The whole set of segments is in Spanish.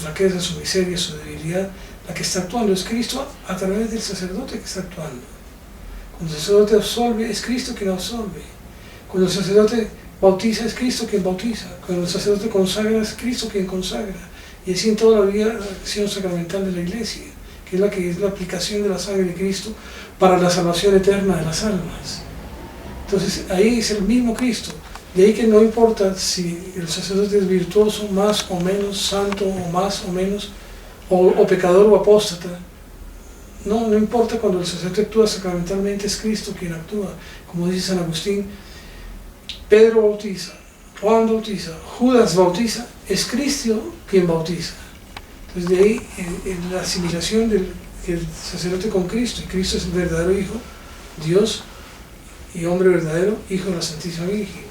flaqueza, su miseria, su debilidad. La que está actuando es Cristo a través del sacerdote que está actuando. Cuando el sacerdote absolve, es Cristo quien absolve. Cuando el sacerdote bautiza, es Cristo quien bautiza. Cuando el sacerdote consagra, es Cristo quien consagra. Y así en toda la vida, la acción sacramental de la Iglesia, que es la aplicación de la sangre de Cristo para la salvación eterna de las almas. Entonces ahí es el mismo Cristo. De ahí que no importa si el sacerdote es virtuoso, más o menos, santo o más o menos, o pecador o apóstata. No importa, cuando el sacerdote actúa sacramentalmente, es Cristo quien actúa. Como dice San Agustín, Pedro bautiza, Juan bautiza, Judas bautiza, es Cristo quien bautiza. Entonces de ahí en la asimilación del sacerdote con Cristo, y Cristo es el verdadero Hijo, Dios y hombre verdadero, Hijo de la Santísima Virgen.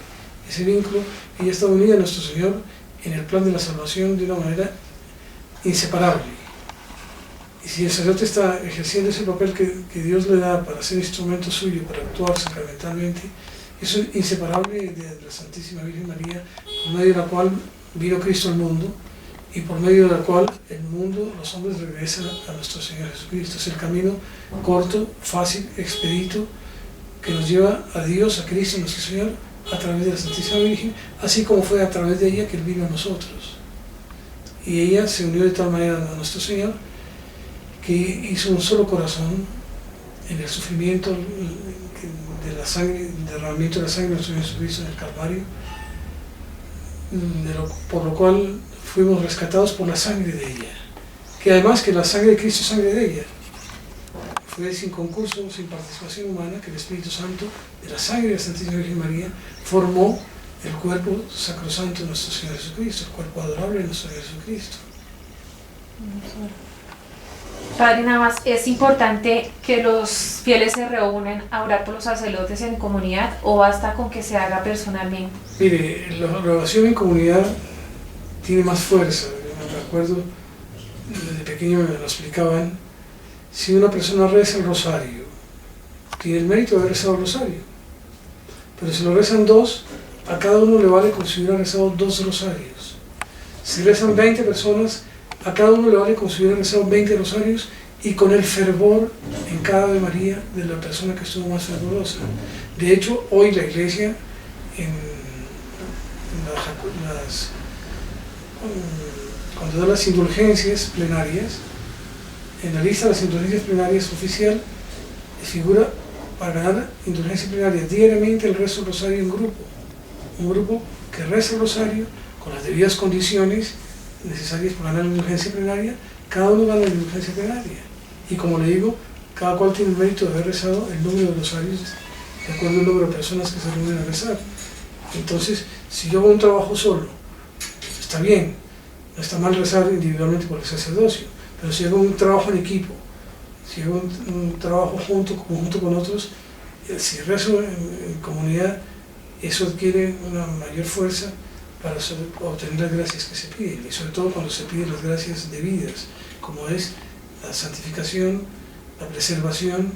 Ese vínculo, ella está unida a nuestro Señor en el plan de la salvación de una manera inseparable. Y si el sacerdote está ejerciendo ese papel que Dios le da para ser instrumento suyo, para actuar sacramentalmente, eso es inseparable de la Santísima Virgen María, por medio de la cual vino Cristo al mundo, y por medio de la cual el mundo, los hombres regresan a nuestro Señor Jesucristo. Es el camino corto, fácil, expedito, que nos lleva a Dios, a Cristo nuestro Señor, a través de la Santísima Virgen, así como fue a través de ella que Él vino a nosotros. Y ella se unió de tal manera a nuestro Señor que hizo un solo corazón en el sufrimiento de la sangre, el derramamiento de la sangre de nuestro Señor Jesucristo en el Calvario, por lo cual fuimos rescatados por la sangre de ella, que además que la sangre de Cristo es sangre de ella. Fue sin concurso, sin participación humana, que el Espíritu Santo, de la sangre de la Santísima Virgen María, formó el cuerpo sacrosanto de nuestro Señor Jesucristo, el cuerpo adorable de nuestro Señor Jesucristo. Padre, nada más, ¿es importante que los fieles se reúnen a orar por los sacerdotes en comunidad o basta con que se haga personalmente? Mire, la oración en comunidad tiene más fuerza. Yo me acuerdo, desde pequeño me lo explicaban. Si una persona reza el rosario, tiene el mérito de haber rezado el rosario. Pero si lo rezan dos, a cada uno le vale como si hubiera rezado 2 rosarios. Si rezan 20 personas, a cada uno le vale como si hubiera rezado 20 rosarios, y con el fervor en cada Ave María de la persona que estuvo más fervorosa. De hecho, hoy la Iglesia, cuando da las indulgencias plenarias, en la lista de las indulgencias plenarias oficial, figura para ganar indulgencia plenaria diariamente el rezo del rosario en grupo. Un grupo que reza el rosario con las debidas condiciones necesarias para ganar la indulgencia plenaria, cada uno gana la indulgencia plenaria. Y como le digo, cada cual tiene el mérito de haber rezado el número de rosarios de acuerdo al número de personas que se reúnen a rezar. Entonces, si yo hago un trabajo solo, está bien, no está mal rezar individualmente por el sacerdocio, pero si hago un trabajo en equipo, si hago un trabajo junto con otros, si rezo en comunidad, eso adquiere una mayor fuerza para obtener las gracias que se piden, y sobre todo cuando se piden las gracias debidas, como es la santificación, la preservación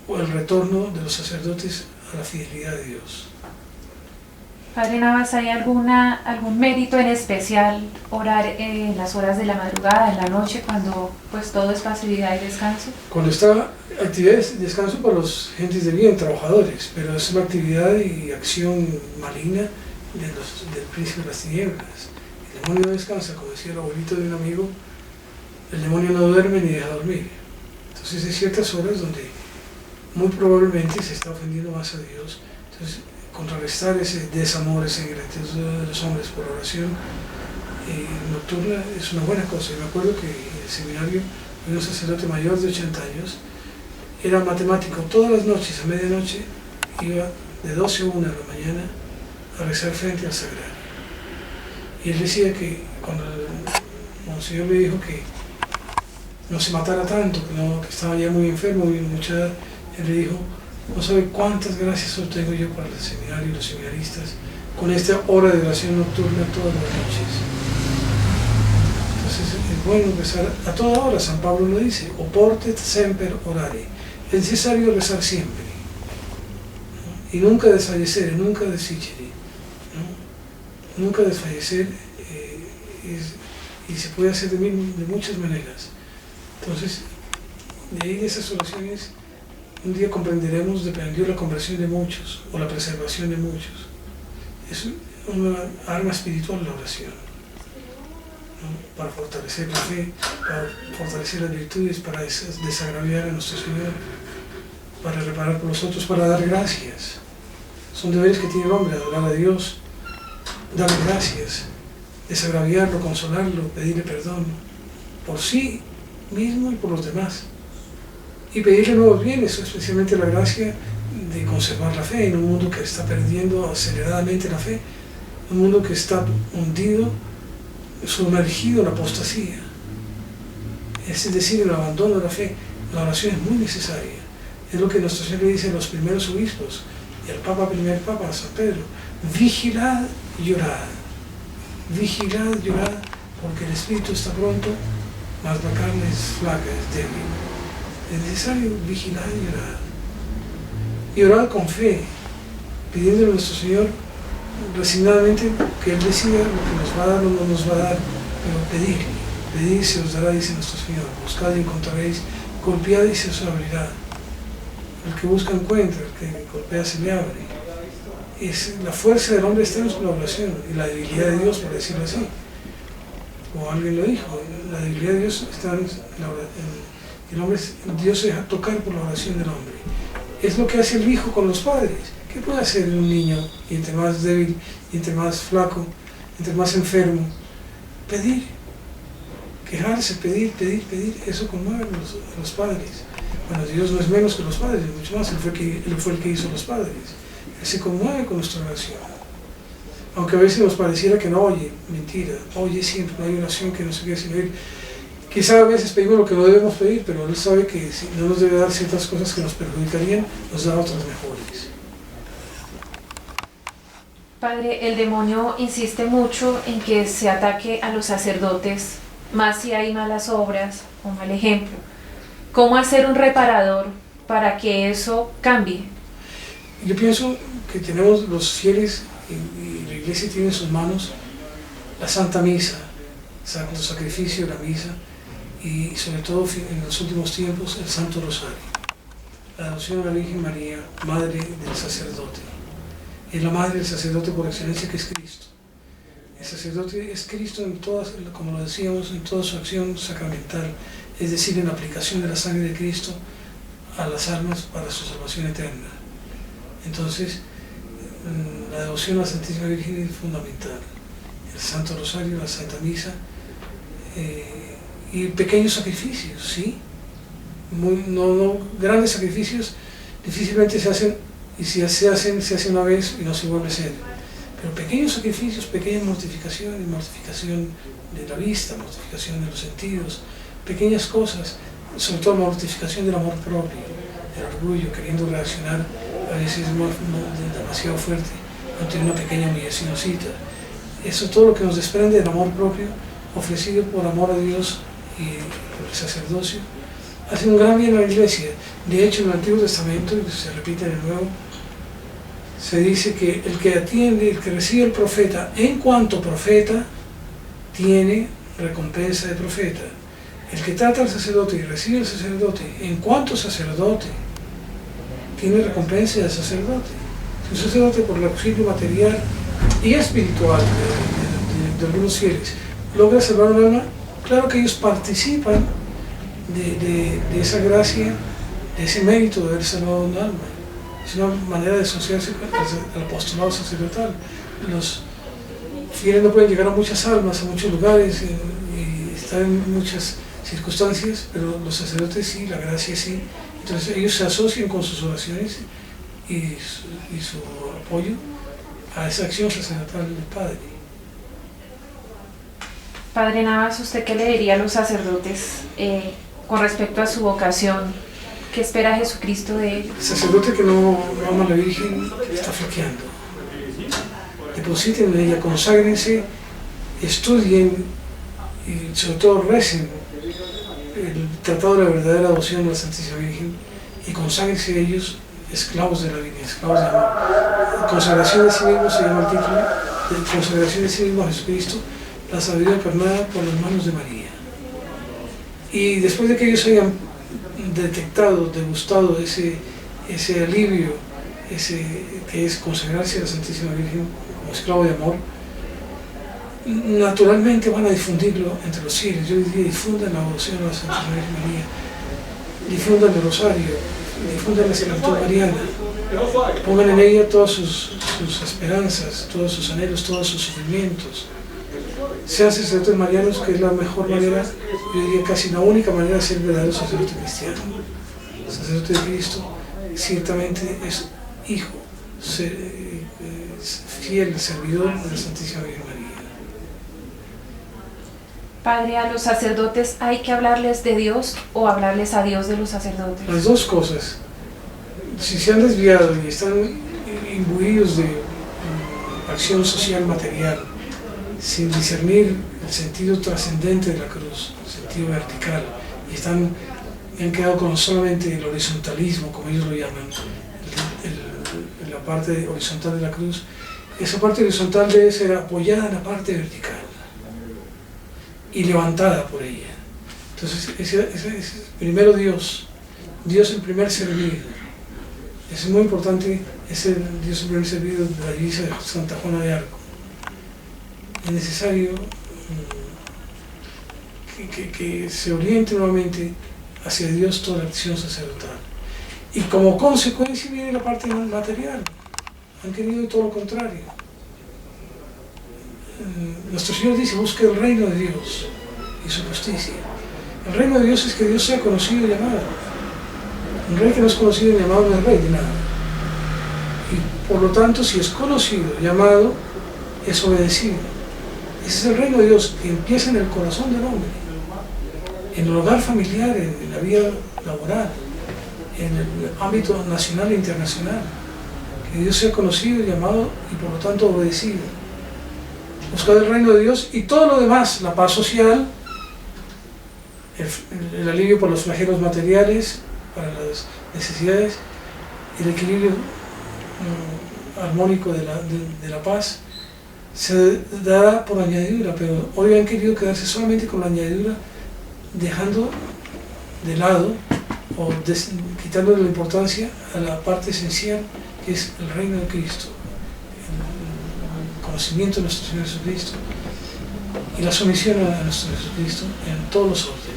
o el retorno de los sacerdotes a la fidelidad de Dios. Padre Navas, ¿hay algún mérito en especial orar en las horas de la madrugada, en la noche, cuando pues todo es pasividad y descanso? Cuando está actividad y descanso para los gentes de bien, trabajadores, pero es una actividad y acción maligna del príncipe de las tinieblas. El demonio no descansa, como decía el abuelito de un amigo, el demonio no duerme ni deja dormir. Entonces hay ciertas horas donde muy probablemente se está ofendiendo más a Dios. Entonces, contrarrestar ese desamor, esa ingratitud de los hombres por oración nocturna es una buena cosa. Y me acuerdo que en el seminario había un sacerdote mayor de 80 años, era matemático, todas las noches, a medianoche, iba de 12 a 1 de la mañana a rezar frente al sagrario. Y él decía que cuando el monseñor le dijo que no se matara tanto, que estaba ya muy enfermo, muy mucha edad, él le dijo: no sabe cuántas gracias obtengo yo para el seminario y los seminaristas con esta hora de oración nocturna todas las noches. Entonces es bueno rezar a toda hora. San Pablo lo dice: oportet semper orare. Es necesario rezar siempre, ¿no? Y nunca desfallecer, nunca desicere, ¿no? Nunca desfallecer y se puede hacer de muchas maneras. Entonces, de ahí de esas oraciones, un día comprenderemos, dependió la conversión de muchos o la preservación de muchos. Es una arma espiritual la oración, ¿no? Para fortalecer la fe, para fortalecer las virtudes, para desagraviar a nuestro Señor, para reparar por los otros, para dar gracias. Son deberes que tiene el hombre: adorar a Dios, darle gracias, desagraviarlo, consolarlo, pedirle perdón por sí mismo y por los demás, y pedirle nuevos bienes, especialmente la gracia de conservar la fe en un mundo que está perdiendo aceleradamente la fe, un mundo que está hundido, sumergido en la apostasía, es decir, el abandono de la fe. La oración es muy necesaria. Es lo que nuestro Señor le dice a los primeros obispos y al primer Papa, San Pedro: vigilad y orad. Vigilad y orad, porque el espíritu está pronto, mas la carne es flaca, es débil. Es necesario vigilar y orar. Y orar con fe, pidiéndole a nuestro Señor resignadamente que Él decida lo que nos va a dar o no nos va a dar, pero pedir se os dará, dice nuestro Señor. Buscad y encontraréis, golpead y se os abrirá. El que busca encuentra, el que golpea se le abre. La fuerza del hombre está en la oración, y la debilidad de Dios, por decirlo así. O alguien lo dijo, la debilidad de Dios está en la oración. El hombre, Dios se deja tocar por la oración del hombre. Es lo que hace el hijo con los padres. ¿Qué puede hacer un niño? Y entre más débil, y entre más flaco, entre más enfermo, pedir, quejarse, pedir. Eso conmueve a los padres. Bueno, Dios no es menos que los padres, mucho más. Él fue el que hizo los padres. Él se conmueve con nuestra oración. Aunque a veces nos pareciera que no oye, mentira, oye siempre, no hay oración que no se quede sin oír. Quizá a veces pedimos lo que no debemos pedir, pero Él sabe que si no nos debe dar ciertas cosas que nos perjudicarían, nos da otras mejores. Padre, el demonio insiste mucho en que se ataque a los sacerdotes, más si hay malas obras o mal ejemplo. ¿Cómo hacer un reparador para que eso cambie? Yo pienso que tenemos los fieles, y la Iglesia tiene en sus manos la Santa Misa, el Santo Sacrificio, la Misa, y sobre todo en los últimos tiempos el Santo Rosario. La devoción a la Virgen María, Madre del Sacerdote. Es la Madre del Sacerdote por excelencia, que es Cristo. El sacerdote es Cristo en todas, como lo decíamos, en toda su acción sacramental, es decir, en la aplicación de la sangre de Cristo a las almas para su salvación eterna. Entonces, la devoción a la Santísima Virgen es fundamental. El Santo Rosario, la Santa Misa, y pequeños sacrificios, ¿sí? No grandes sacrificios difícilmente se hacen, y si se hace una vez y no se vuelve a hacer. Pero pequeños sacrificios, pequeñas mortificaciones, mortificación de la vista, mortificación de los sentidos, pequeñas cosas, sobre todo mortificación del amor propio, del orgullo, queriendo reaccionar a veces demasiado fuerte ante una pequeña humillacióncita. Eso es todo lo que nos desprende del amor propio, ofrecido por amor a Dios y por el sacerdocio, hace un gran bien a la Iglesia. De hecho, en el Antiguo Testamento, y se repite en el Nuevo, se dice que el que atiende, el que recibe el profeta en cuanto profeta, tiene recompensa de profeta. El que trata al sacerdote y recibe al sacerdote en cuanto sacerdote, tiene recompensa de sacerdote. Si un sacerdote, por el auxilio material y espiritual de algunos fieles, logra salvar un alma, claro que ellos participan de esa gracia, de ese mérito de haber salvado un alma. Es una manera de asociarse al apostolado sacerdotal. Los fieles no pueden llegar a muchas almas, a muchos lugares, y estar en muchas circunstancias, pero los sacerdotes sí, la gracia sí. Entonces ellos se asocian con sus oraciones y su apoyo a esa acción sacerdotal del Padre. Padre Navas, ¿usted qué le diría a los sacerdotes con respecto a su vocación? ¿Qué espera Jesucristo de ellos? El sacerdote que no ama a la Virgen está flaqueando. Depositen en ella, conságrense, estudien y sobre todo recen el tratado de la verdadera devoción a la Santísima Virgen y conságrense a ellos esclavos de la Virgen, esclavos de amor. Consagración de sí mismo se llama el título, de consagración de sí mismo a Jesucristo, la sabiduría encarnada por las manos de María. Y después de que ellos hayan detectado, degustado ese alivio, que es consagrarse a la Santísima Virgen como esclavo de amor, naturalmente van a difundirlo entre los fieles. Yo diría, difundan la devoción a la Santísima Virgen María, difundan el rosario, difundan la esclavitud mariana, pongan en ella todas sus esperanzas, todos sus anhelos, todos sus sufrimientos. Sean sacerdotes marianos, que es la mejor manera, yo diría casi la única manera de ser verdadero sacerdote cristiano. El sacerdote de Cristo ciertamente es hijo, fiel servidor de la Santísima Virgen María. Padre, ¿a los sacerdotes hay que hablarles de Dios o hablarles a Dios de los sacerdotes? Las dos cosas. Si se han desviado y están imbuidos de acción social material, sin discernir el sentido trascendente de la cruz, el sentido vertical, y han quedado con solamente el horizontalismo, como ellos lo llaman, la parte horizontal de la cruz, esa parte horizontal debe ser apoyada en la parte vertical y levantada por ella. Entonces, ese primero Dios el primer servido. Es muy importante ese Dios el primer servido de la divisa de Santa Juana de Arco. Es necesario que se oriente nuevamente hacia Dios toda la acción sacerdotal. Y como consecuencia viene la parte material. Han querido todo lo contrario. Nuestro Señor dice, busca el reino de Dios y su justicia. El reino de Dios es que Dios sea conocido y llamado. Un rey que no es conocido y llamado no es rey de nada. Y por lo tanto, si es conocido, llamado, es obedecido. Ese es el reino de Dios que empieza en el corazón del hombre, en el hogar familiar, en la vida laboral, en el ámbito nacional e internacional. Que Dios sea conocido, llamado y por lo tanto obedecido. Buscar el reino de Dios y todo lo demás, la paz social, el alivio por los flagelos materiales, para las necesidades, el equilibrio armónico de la paz, se dará por añadidura, pero hoy han querido quedarse solamente con la añadidura, dejando de lado o quitándole la importancia a la parte esencial, que es el reino de Cristo, el conocimiento de nuestro Señor Jesucristo y la sumisión a nuestro Jesucristo en todos los órdenes.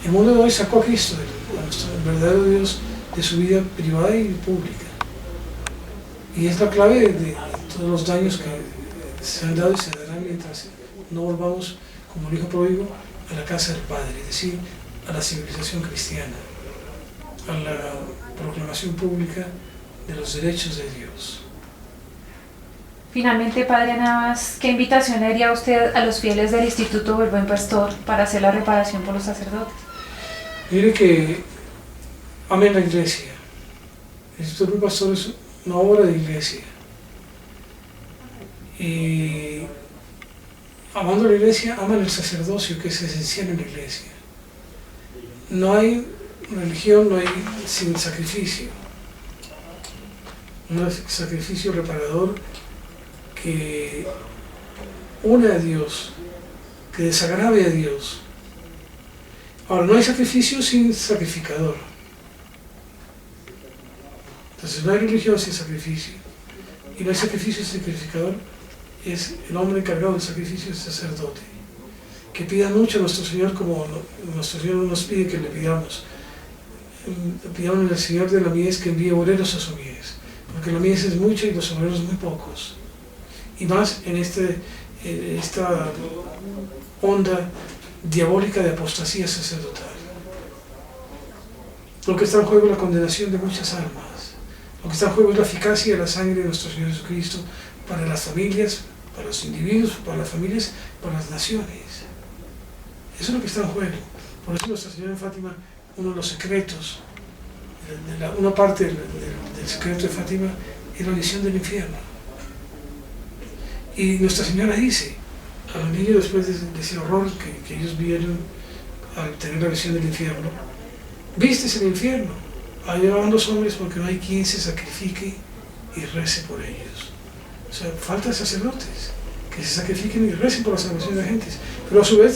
El mundo de hoy sacó a Cristo, a nuestro verdadero Dios, de su vida privada y pública. Y es la clave de todos los daños que se han dado y se darán mientras no volvamos, como el hijo pródigo, a la casa del Padre, es decir, a la civilización cristiana, a la proclamación pública de los derechos de Dios. Finalmente, Padre Navas, ¿qué invitación le haría usted a los fieles del Instituto del Buen Pastor para hacer la reparación por los sacerdotes? Mire que amen la iglesia. El Instituto del Buen Pastor es una obra de iglesia. Y amando la iglesia, aman el sacerdocio, que es esencial en la iglesia. No hay religión, no hay sin sacrificio. Un sacrificio reparador que une a Dios, que desagrave a Dios. Ahora, no hay sacrificio sin sacrificador. Entonces no hay religión sin sacrificio. Y no hay sacrificio sin sacrificador. Es el hombre encargado del sacrificio, el sacerdote. Que pida mucho a nuestro Señor, como nuestro Señor nos pide que le pidamos. Pidamos al Señor de la mies que envíe obreros a su mies. Porque la mies es mucha y los obreros muy pocos. Y más en esta onda diabólica de apostasía sacerdotal. Lo que está en juego es la condenación de muchas almas. Lo que está en juego es la eficacia de la sangre de nuestro Señor Jesucristo para las familias, para los individuos, para las familias, para las naciones. Eso es lo que está en juego. Por eso Nuestra Señora de Fátima, uno de los secretos, una parte del secreto de Fátima es la visión del infierno. Y Nuestra Señora dice a los niños, después de ese horror que ellos vieron al tener la visión del infierno: vistes el infierno, allá van los hombres porque no hay quien se sacrifique y rece por ellos. O sea, falta sacerdotes que se sacrifiquen y recen por la salvación de la gente. Pero a su vez